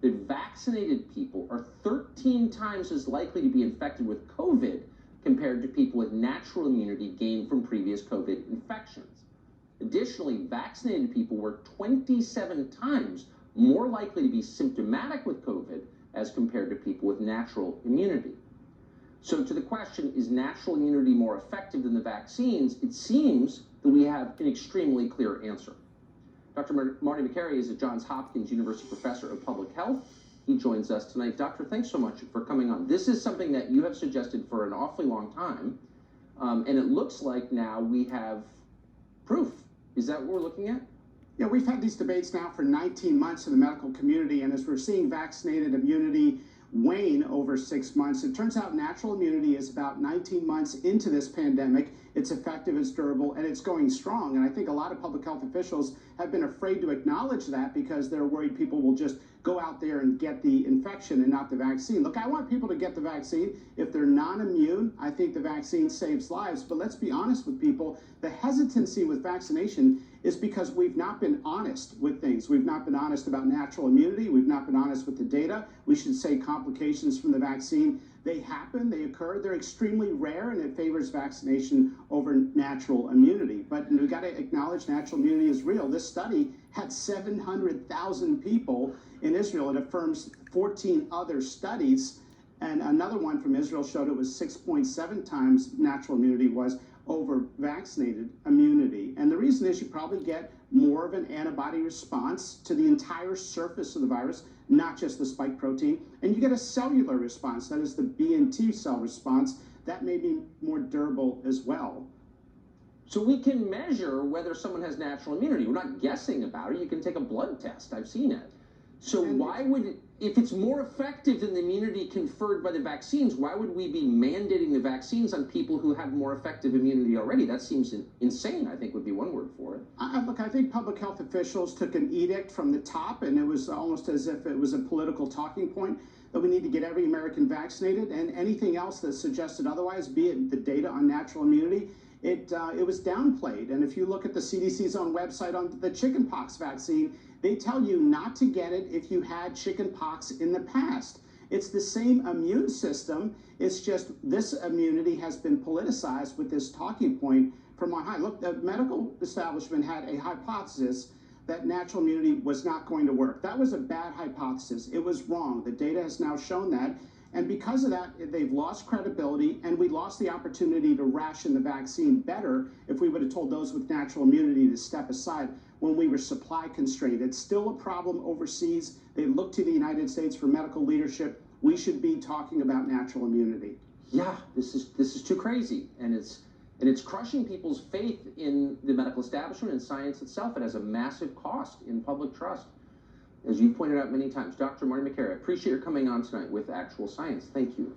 that vaccinated people are 13 times as likely to be infected with COVID compared to people with natural immunity gained from previous COVID infections. Additionally, vaccinated people were 27 times more likely to be symptomatic with COVID as compared to people with natural immunity. So to the question, is natural immunity more effective than the vaccines? It seems that we have an extremely clear answer. Dr. Marty Makary is a Johns Hopkins University professor of public health. He joins us tonight. Doctor, thanks so much for coming on. This is something that you have suggested for an awfully long time, and it looks like now we have proof. Is that what we're looking at? Yeah, we've had these debates now for 19 months in the medical community, and as we're seeing vaccinated immunity wane over 6 months, it turns out natural immunity is about 19 months into this pandemic. It's effective, it's durable, and it's going strong. And I think a lot of public health officials have been afraid to acknowledge that because they're worried people will just go out there and get the infection and not the vaccine. Look, I want people to get the vaccine. If they're non-immune, I think the vaccine saves lives. But let's be honest with people. The hesitancy with vaccination is because we've not been honest with things. We've not been honest about natural immunity. We've not been honest with the data. We should say complications from the vaccine. They happen, they occur, they're extremely rare, and it favors vaccination over natural immunity. But we've got to acknowledge natural immunity is real. This study had 700,000 people in Israel. It affirms 14 other studies, and another one from Israel showed it was 6.7 times natural immunity was over vaccinated immunity. And the reason is you probably get more of an antibody response to the entire surface of the virus, not just the spike protein, and you get a cellular response, that is the B and T cell response, that may be more durable as well. So we can measure whether someone has natural immunity. We're not guessing about it. You can take a blood test. I've seen it. So why would, if it's more effective than the immunity conferred by the vaccines, why would we be mandating the vaccines on people who have more effective immunity already? That seems insane, I think would be one word for it. Look, I think public health officials took an edict from the top, and it was almost as if it was a political talking point that we need to get every American vaccinated, and anything else that suggested otherwise, be it the data on natural immunity, it was downplayed. And if you look at the CDC's own website on the chickenpox vaccine, they tell you not to get it if you had chickenpox in the past. It's the same immune system. It's just this immunity has been politicized with this talking point from on high. Look, the medical establishment had a hypothesis that natural immunity was not going to work. That was a bad hypothesis. It was wrong. The data has now shown that. And because of that, they've lost credibility, and we lost the opportunity to ration the vaccine better if we would have told those with natural immunity to step aside when we were supply constrained. It's still a problem overseas. They look to the United States for medical leadership. We should be talking about natural immunity. Yeah, this is too crazy, and it's crushing people's faith in the medical establishment and science itself. It has a massive cost in public trust, as you've pointed out many times. Dr. Marty Makary, I appreciate your coming on tonight with Actual Science. Thank you.